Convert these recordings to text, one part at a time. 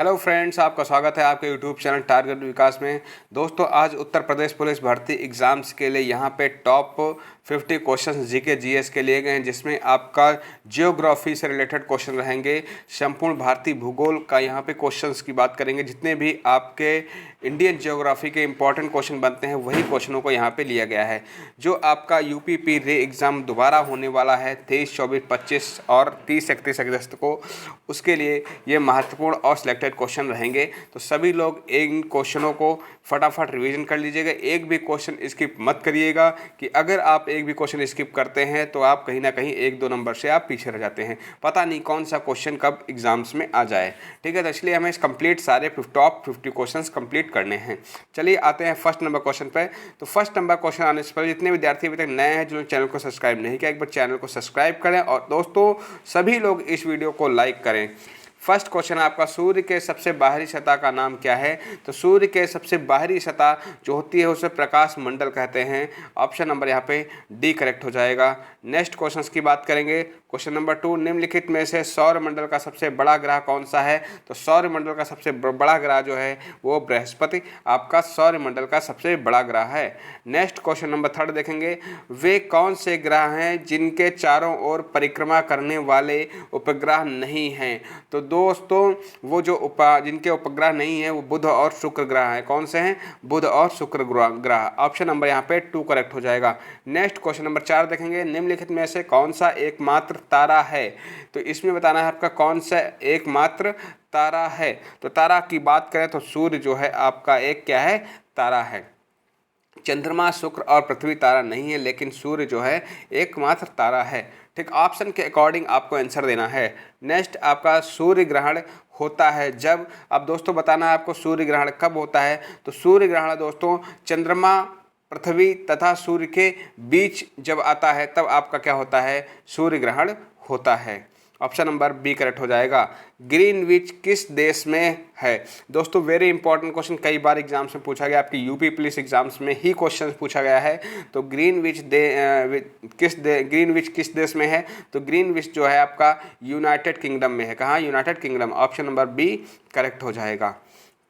Hello friends, आपका स्वागत है आपके यूट्यूब चैनल टारगेट विकास में। दोस्तों, आज उत्तर प्रदेश पुलिस भर्ती एग्ज़ाम्स के लिए यहाँ पे टॉप 50 क्वेश्चन जीके जीएस के लिए गए हैं, जिसमें आपका जियोग्राफी से रिलेटेड क्वेश्चन रहेंगे। संपूर्ण भारतीय भूगोल का यहाँ पे क्वेश्चंस की बात करेंगे। जितने भी आपके इंडियन जियोग्राफी के इंपॉर्टेंट क्वेश्चन बनते हैं वही क्वेश्चनों को यहाँ पे लिया गया है। जो आपका यूपीपी रे एग्ज़ाम दोबारा होने वाला है 23, 24, 25 और 30, 31 अगस्त को, उसके लिए ये महत्वपूर्ण और सिलेक्टेड क्वेश्चन रहेंगे। तो सभी लोग इन क्वेश्चनों को फटाफट रिवीजन कर लीजिएगा। एक भी क्वेश्चन स्किप मत करिएगा कि अगर आप एक भी क्वेश्चन स्किप करते हैं तो आप कहीं ना कहीं 1-2 नंबर से आप पीछे रह जाते हैं। पता नहीं कौन सा क्वेश्चन कब एग्जाम्स में आ जाए। ठीक है, तो इसलिए हमें कंप्लीट सारे टॉप 50 क्वेश्चन कंप्लीट करने हैं। चलिए आते हैं फर्स्ट नंबर क्वेश्चन पर। तो फर्स्ट नंबर क्वेश्चन आने से पहले जितने विद्यार्थी अभी तक नए हैं, जिन्होंने चैनल को सब्सक्राइब नहीं किया, एक बार चैनल को सब्सक्राइब करें और दोस्तों सभी लोग इस वीडियो को लाइक करें। फर्स्ट क्वेश्चन आपका, सूर्य के सबसे बाहरी सतह का नाम क्या है? तो सूर्य के सबसे बाहरी सतह जो होती है उसे प्रकाश मंडल कहते हैं। ऑप्शन नंबर यहाँ पे डी करेक्ट हो जाएगा। नेक्स्ट क्वेश्चन की बात करेंगे। क्वेश्चन नंबर 2, निम्नलिखित में से सौर मंडल का सबसे बड़ा ग्रह कौन सा है? तो सौर मंडल का सबसे बड़ा ग्रह जो है वो बृहस्पति आपका सौर मंडल का सबसे बड़ा ग्रह है। नेक्स्ट क्वेश्चन नंबर 3 देखेंगे। वे कौन से ग्रह हैं जिनके चारों ओर परिक्रमा करने वाले उपग्रह नहीं हैं? तो दोस्तों वो जो जिनके उपग्रह नहीं है वो बुध और शुक्र ग्रह है। कौन से हैं? बुध और शुक्र ग्रह। ऑप्शन नंबर यहाँ पे 2 करेक्ट हो जाएगा। नेक्स्ट क्वेश्चन नंबर 4 देखेंगे। निम्नलिखित में से कौन सा एकमात्र तारा है? तो इसमें बताना है आपका कौन सा एकमात्र तारा है। तो तारा की बात करें तो सूर्य जो है आपका एक क्या है? तारा है। चंद्रमा, शुक्र और पृथ्वी तारा नहीं है, लेकिन सूर्य जो है एकमात्र तारा है। ठीक, ऑप्शन के अकॉर्डिंग आपको आंसर देना है। नेक्स्ट आपका सूर्य ग्रहण होता है जब, अब दोस्तों बताना है आपको सूर्य ग्रहण कब होता है। तो सूर्य ग्रहण दोस्तों चंद्रमा, पृथ्वी तथा सूर्य के बीच जब आता है तब आपका क्या होता है? सूर्य ग्रहण होता है। ऑप्शन नंबर बी करेक्ट हो जाएगा। ग्रीनविच किस देश में है? दोस्तों वेरी इंपॉर्टेंट क्वेश्चन, कई बार एग्जाम्स में पूछा गया, आपकी यूपी पुलिस एग्जाम्स में ही क्वेश्चन पूछा गया है। तो ग्रीनविच किस देश में है? तो ग्रीनविच जो है आपका यूनाइटेड किंगडम में है। कहाँ? United Kingdom. Option number B correct हो जाएगा।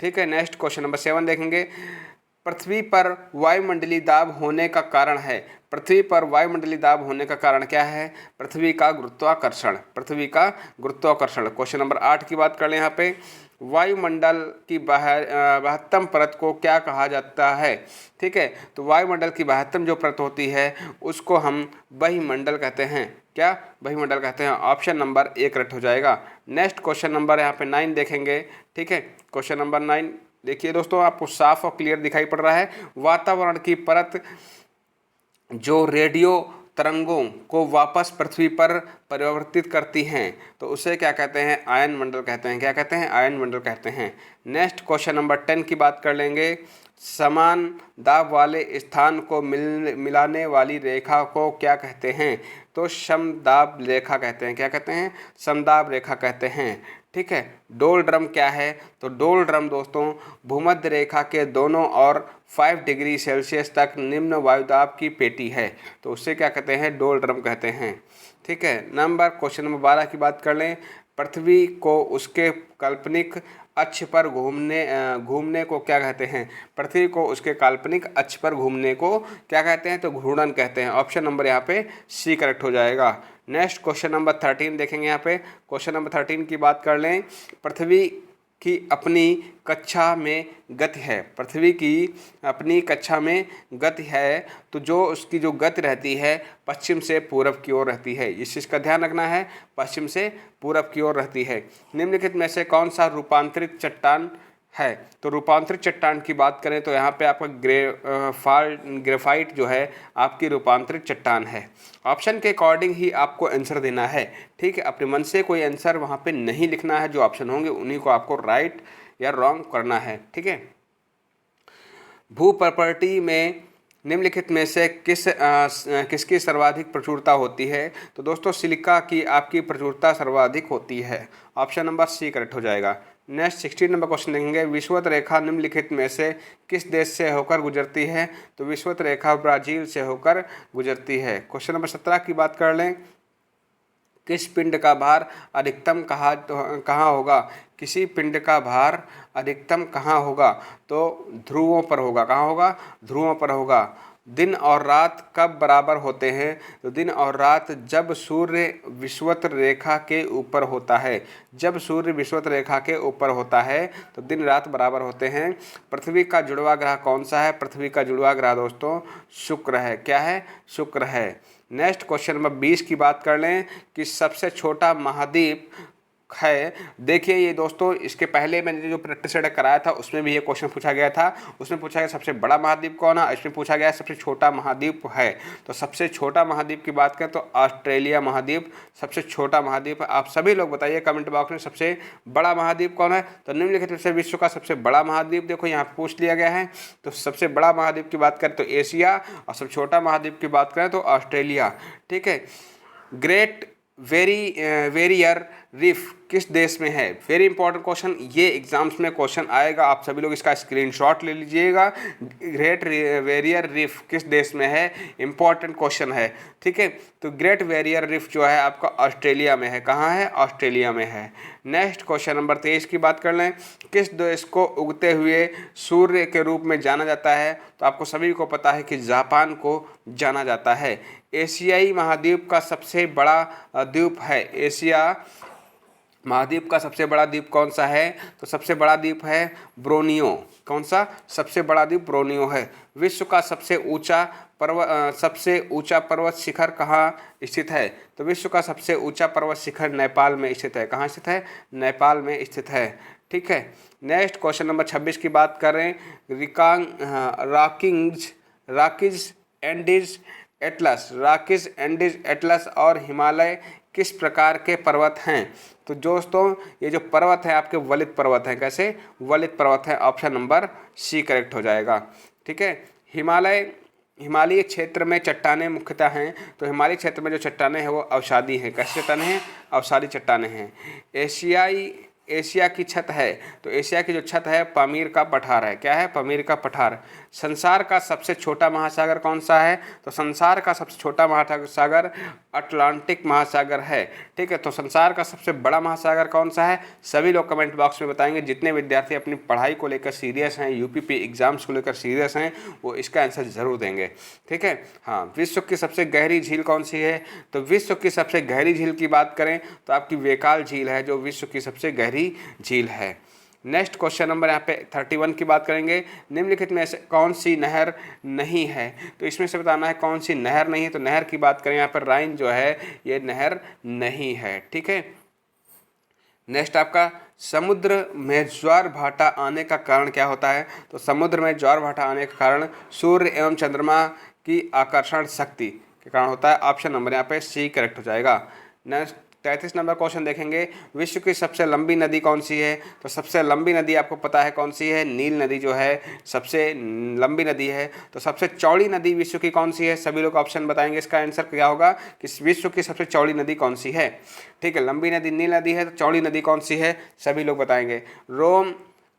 ठीक है, नेक्स्ट क्वेश्चन नंबर 7 देखेंगे। पृथ्वी पर वायुमंडलीय दाब होने का कारण है। पृथ्वी पर वायुमंडलीय दाब होने का कारण क्या है? पृथ्वी का गुरुत्वाकर्षण। पृथ्वी का गुरुत्वाकर्षण। क्वेश्चन नंबर 8 की बात कर लें। यहाँ पे वायुमंडल की बाह्यतम परत को क्या कहा जाता है? ठीक है, तो वायुमंडल की बाह्यतम जो परत होती है उसको हम बहिमंडल कहते हैं। क्या? बहिमंडल कहते हैं। ऑप्शन नंबर ए करेक्ट हो जाएगा। नेक्स्ट क्वेश्चन नंबर यहाँ पे 9 देखेंगे। ठीक है, क्वेश्चन नंबर 9 देखिए दोस्तों, आपको साफ और क्लियर दिखाई पड़ रहा है। वातावरण की परत जो रेडियो तरंगों को वापस पृथ्वी पर परिवर्तित करती हैं तो उसे क्या कहते हैं? आयन मंडल कहते हैं। क्या कहते हैं? आयन मंडल कहते हैं। नेक्स्ट क्वेश्चन नंबर 10 की बात कर लेंगे। समान दाब वाले स्थान को मिलाने वाली रेखा को क्या कहते हैं? तो समदाब रेखा कहते हैं। क्या कहते हैं? समदाब रेखा कहते हैं। ठीक है, डोल ड्रम क्या है? तो डोल ड्रम दोस्तों भूमध्य रेखा के दोनों ओर 5 डिग्री सेल्सियस तक निम्न वायुदाब की पेटी है। तो उससे क्या कहते हैं? डोल ड्रम कहते हैं। ठीक है, क्वेश्चन नंबर 12 की बात कर लें। पृथ्वी को उसके काल्पनिक अक्ष पर घूमने को क्या कहते हैं? पृथ्वी को उसके काल्पनिक अक्ष पर घूमने को क्या कहते हैं? तो घूर्णन कहते हैं। ऑप्शन नंबर यहाँ पे सी करेक्ट हो जाएगा। नेक्स्ट क्वेश्चन नंबर 13 देखेंगे। यहाँ पे क्वेश्चन नंबर 13 की बात कर लें। पृथ्वी की अपनी कक्षा में गति है। पृथ्वी की अपनी कक्षा में गति है तो जो उसकी जो गति रहती है पश्चिम से पूरब की ओर रहती है। इस चीज़ का ध्यान रखना है, पश्चिम से पूरब की ओर रहती है। निम्नलिखित में से कौन सा रूपांतरित चट्टान है? तो रूपांतरित चट्टान की बात करें तो यहाँ पे आपका ग्रेफाइट जो है आपकी रूपांतरित चट्टान है। ऑप्शन के अकॉर्डिंग ही आपको आंसर देना है। ठीक है, अपने मन से कोई आंसर वहाँ पे नहीं लिखना है। जो ऑप्शन होंगे उन्हीं को आपको राइट या रॉन्ग करना है। ठीक है, भू प्रॉपर्टी में निम्नलिखित में से किसकी सर्वाधिक प्रचुरता होती है? तो दोस्तों सिलिका की आपकी प्रचुरता सर्वाधिक होती है। ऑप्शन नंबर सी करेक्ट हो जाएगा। नेक्स्ट 16 नंबर क्वेश्चन देखेंगे। विषुवत रेखा निम्नलिखित में से किस देश से होकर गुजरती है? तो विषुवत रेखा ब्राज़ील से होकर गुजरती है। क्वेश्चन नंबर 17 की बात कर लें। किस पिंड का भार अधिकतम कहाँ होगा? किसी पिंड का भार अधिकतम कहाँ होगा? तो ध्रुवों पर होगा। कहाँ होगा? ध्रुवों पर होगा। दिन और रात कब बराबर होते हैं? तो दिन और रात जब सूर्य विषुवत रेखा के ऊपर होता है। जब सूर्य विषुवत रेखा के ऊपर होता है तो दिन रात बराबर होते हैं। पृथ्वी का जुड़वा ग्रह कौन सा है? पृथ्वी का जुड़वा ग्रह दोस्तों शुक्र है। क्या है? शुक्र है। नेक्स्ट क्वेश्चन नंबर 20 की बात कर लें कि सबसे छोटा महाद्वीप है। देखिए ये दोस्तों, इसके पहले मैंने जो प्रैक्टिस सेट कराया था उसमें भी ये क्वेश्चन पूछा गया था। उसमें पूछा गया सबसे बड़ा महाद्वीप कौन है, इसमें पूछा गया सबसे छोटा महाद्वीप है। तो सबसे छोटा महाद्वीप की बात करें तो ऑस्ट्रेलिया महाद्वीप सबसे छोटा महाद्वीप है। आप सभी लोग बताइए कमेंट बॉक्स में सबसे बड़ा महाद्वीप कौन है। तो निम्नलिखित में से विश्व का सबसे बड़ा महाद्वीप देखो यहाँ पूछ लिया गया है। तो सबसे बड़ा महाद्वीप की बात करें तो एशिया, और सबसे छोटा महाद्वीप की बात करें तो ऑस्ट्रेलिया। ठीक है। ग्रेट वेरियर रीफ किस देश में है? वेरी इंपॉर्टेंट क्वेश्चन, ये एग्जाम्स में क्वेश्चन आएगा। आप सभी लोग इसका स्क्रीनशॉट ले लीजिएगा। ग्रेट वेरियर रीफ किस देश में है? इंपॉर्टेंट क्वेश्चन है। ठीक है। तो ग्रेट वेरियर रीफ जो है आपका ऑस्ट्रेलिया में है। कहाँ है? ऑस्ट्रेलिया में है। नेक्स्ट क्वेश्चन नंबर 23 की बात कर लें। किस देश को उगते हुए सूर्य के रूप में जाना जाता है? तो आपको सभी को पता है कि जापान को जाना जाता है। एशियाई महाद्वीप का सबसे बड़ा द्वीप है। एशिया महाद्वीप का सबसे बड़ा द्वीप कौन सा है? तो सबसे बड़ा द्वीप है ब्रोनियो। कौन सा? सबसे बड़ा द्वीप ब्रोनियो है। विश्व का सबसे ऊंचा पर्वत शिखर कहाँ स्थित है? तो विश्व का सबसे ऊंचा पर्वत शिखर नेपाल में स्थित है। कहाँ स्थित है? नेपाल में स्थित है। ठीक है। नेक्स्ट क्वेश्चन नंबर 26 की बात करें। रॉकीज एंडीज एटलस और हिमालय किस प्रकार के पर्वत हैं? तो दोस्तों ये जो पर्वत है आपके वलित पर्वत हैं। कैसे? वलित पर्वत है। ऑप्शन नंबर सी करेक्ट हो जाएगा। ठीक है। हिमालयी क्षेत्र में चट्टानें मुख्यतः हैं। तो हिमालय क्षेत्र में जो चट्टानें हैं वो अवसादी हैं। कैसे चट्टानें हैं? अवसादी चट्टानें हैं। एशिया की छत है। तो एशिया की जो छत है पामीर का पठार है। क्या है? पामीर का पठार। संसार का सबसे छोटा महासागर कौन सा है? तो संसार का सबसे छोटा महासागर अटलांटिक महासागर है। ठीक है। तो संसार का सबसे बड़ा महासागर कौन सा है? सभी लोग कमेंट बॉक्स में बताएंगे। जितने विद्यार्थी अपनी पढ़ाई को लेकर सीरियस हैं, यूपीपी एग्जाम्स को लेकर सीरियस हैं, वो इसका आंसर जरूर देंगे। ठीक है। हाँ, विश्व की सबसे गहरी झील कौन सी है? तो विश्व की सबसे गहरी झील की बात करें तो आपकी वेकाल झील है जो विश्व की सबसे गहरी झील है। नेक्स्ट क्वेश्चन नंबर यहाँ पे 31 की बात करेंगे। निम्नलिखित में से कौन सी नहर नहीं है? तो इसमें से बताना है कौन सी नहर नहीं है। तो नहर की बात करें यहाँ पर राइन जो है ये नहर नहीं है। ठीक है। नेक्स्ट आपका समुद्र में ज्वार भाटा आने का कारण क्या होता है? तो समुद्र में ज्वार भाटा आने का कारण सूर्य एवं चंद्रमा की आकर्षण शक्ति के कारण होता है। ऑप्शन नंबर यहाँ पे सी करेक्ट हो जाएगा। नेक्स्ट 33 नंबर क्वेश्चन देखेंगे। विश्व की सबसे लंबी नदी कौन सी है? तो सबसे लंबी नदी आपको पता है कौन सी है? नील नदी जो है सबसे लंबी नदी है। तो सबसे चौड़ी नदी विश्व की कौन सी है? सभी लोग ऑप्शन बताएंगे। इसका आंसर क्या होगा कि विश्व की सबसे चौड़ी नदी कौन सी है? ठीक है। लंबी नदी नील नदी है, तो चौड़ी नदी कौन सी है? सभी लोग बताएंगे। रोम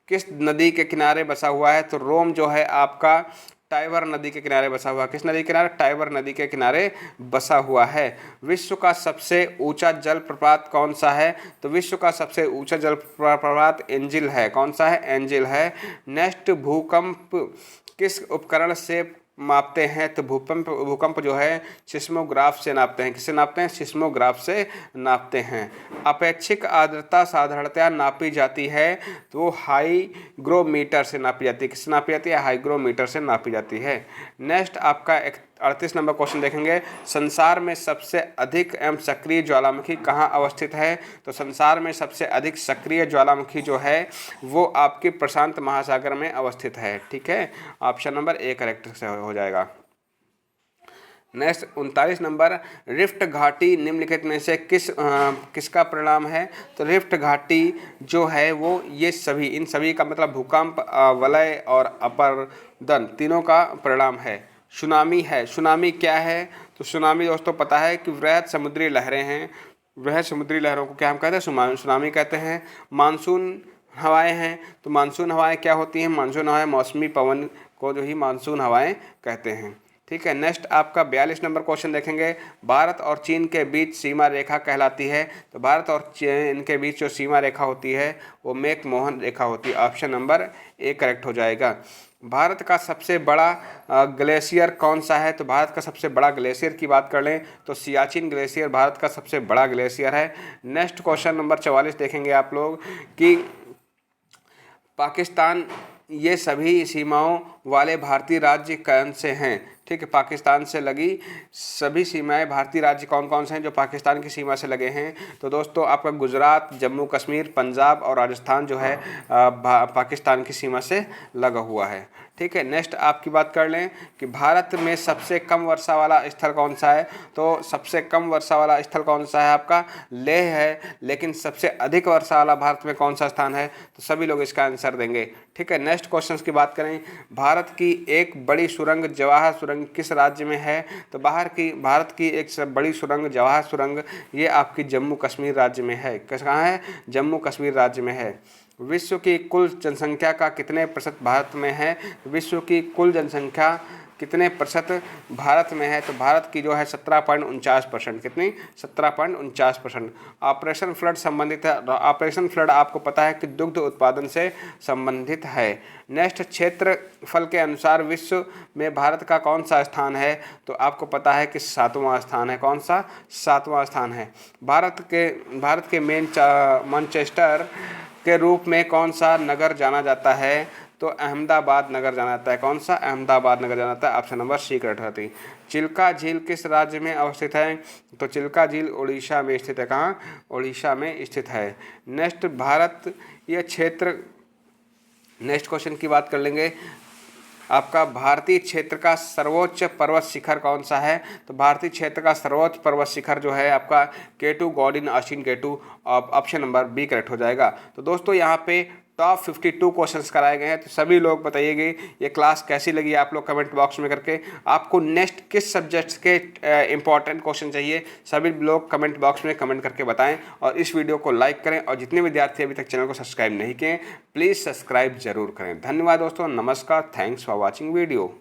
किस नदी के किनारे बसा हुआ है? तो रोम जो है आपका टाइबर नदी के किनारे बसा हुआ। किस नदी के किनारे? टाइबर नदी के किनारे बसा हुआ है। विश्व का सबसे ऊंचा जलप्रपात कौन सा है? तो विश्व का सबसे ऊंचा जलप्रपात एंजिल है। कौन सा है? एंजिल है। नेक्स्ट, भूकंप किस उपकरण से मापते हैं? तो भूकंप जो है सिस्मोग्राफ से नापते हैं। किससे नापते हैं? सिस्मोग्राफ से नापते हैं। अपेक्षिक आर्द्रता साधारणतया नापी जाती है तो वो हाईग्रोमीटर से नापी जाती है। किससे नापी जाती है? हाईग्रोमीटर से नापी जाती है। नेक्स्ट आपका 38 नंबर क्वेश्चन देखेंगे। संसार में सबसे अधिक एवं सक्रिय ज्वालामुखी कहाँ अवस्थित है? तो संसार में सबसे अधिक सक्रिय ज्वालामुखी जो है वो आपके प्रशांत महासागर में अवस्थित है। ठीक है। ऑप्शन नंबर ए करेक्ट से हो जाएगा। नेक्स्ट 39 नंबर, रिफ्ट घाटी निम्नलिखित में से किसका परिणाम है? तो रिफ्ट घाटी जो है वो ये सभी इन सभी का मतलब भूकंप, वलय और अपरदन तीनों का परिणाम है। सुनामी है। सुनामी क्या है? तो सुनामी दोस्तों पता है कि वृहद समुद्री लहरें हैं। वृहद समुद्री लहरों को क्या हम कहते हैं? सुनामी कहते हैं। मानसून हवाएं हैं। तो मानसून हवाएं क्या होती हैं? मानसून हवाएं मौसमी पवन को जो ही मानसून हवाएं कहते हैं। ठीक है। नेक्स्ट आपका 42 नंबर क्वेश्चन देखेंगे, भारत और चीन के बीच सीमा रेखा कहलाती है। तो भारत और चीन के बीच जो सीमा रेखा होती है वो मैकमोहन रेखा होती है। ऑप्शन नंबर ए करेक्ट हो जाएगा। भारत का सबसे बड़ा ग्लेशियर कौन सा है? तो भारत का सबसे बड़ा ग्लेशियर की बात कर लें तो सियाचिन ग्लेशियर भारत का सबसे बड़ा ग्लेशियर है। नेक्स्ट क्वेश्चन नंबर 44 देखेंगे आप लोग कि पाकिस्तान, ये सभी सीमाओं वाले भारतीय राज्य कौन से हैं? ठीक है, पाकिस्तान से लगी सभी सीमाएं भारतीय राज्य कौन कौन से हैं जो पाकिस्तान की सीमा से लगे हैं? तो दोस्तों आपका गुजरात, जम्मू कश्मीर, पंजाब और राजस्थान जो है पाकिस्तान की सीमा से लगा हुआ है। ठीक है। नेक्स्ट आपकी बात कर लें कि भारत में सबसे कम वर्षा वाला स्थल कौन सा है? तो सबसे कम वर्षा वाला स्थल कौन सा है? आपका लेह है। लेकिन सबसे अधिक वर्षा वाला भारत में कौन सा स्थान है? तो सभी लोग इसका आंसर देंगे। ठीक है। नेक्स्ट क्वेश्चन की बात करें, भारत की एक बड़ी सुरंग जवाहर सुरंग किस राज्य में है? तो भारत की एक बड़ी सुरंग जवाहर सुरंग ये आपकी जम्मू कश्मीर राज्य में है। कहाँ है? जम्मू कश्मीर राज्य में है। विश्व की कुल जनसंख्या का कितने प्रतिशत भारत में है? विश्व की कुल जनसंख्या कितने प्रतिशत भारत में है? तो भारत की जो है 17.49%। कितनी? 17.49%। ऑपरेशन फ्लड संबंधित है। ऑपरेशन फ्लड आपको पता है कि दुग्ध उत्पादन से संबंधित है। नेक्स्ट, क्षेत्रफल के अनुसार विश्व में भारत का कौन सा स्थान है? तो आपको पता है कि 7वां स्थान है। कौन सा? 7वां स्थान है। भारत के मैनचेस्टर के रूप में कौन सा नगर जाना जाता है? तो अहमदाबाद नगर जाना जाता है। कौन सा? अहमदाबाद नगर जाना जाता है। ऑप्शन नंबर सी करेक्ट होती। चिल्का झील किस राज्य में अवस्थित है? तो चिल्का झील उड़ीसा में स्थित है। कहाँ? उड़ीसा में स्थित है। नेक्स्ट, भारत ये क्षेत्र, नेक्स्ट क्वेश्चन की बात कर लेंगे, आपका भारतीय क्षेत्र का सर्वोच्च पर्वत शिखर कौन सा है? तो भारतीय क्षेत्र का सर्वोच्च पर्वत शिखर जो है आपका K two, Gordon Austen K two. Option number B correct हो जाएगा। तो दोस्तों यहाँ पे टॉप 52 क्वेश्चंस कराए गए हैं। तो सभी लोग बताइएगा ये क्लास कैसी लगी आप लोग कमेंट बॉक्स में करके। आपको नेक्स्ट किस सब्जेक्ट्स के इंपॉर्टेंट क्वेश्चन चाहिए सभी लोग कमेंट बॉक्स में कमेंट करके बताएं। और इस वीडियो को लाइक करें और जितने विद्यार्थी अभी तक चैनल को सब्सक्राइब नहीं किए प्लीज़ सब्सक्राइब जरूर करें। धन्यवाद दोस्तों, नमस्कार, थैंक्स फॉर वॉचिंग वीडियो।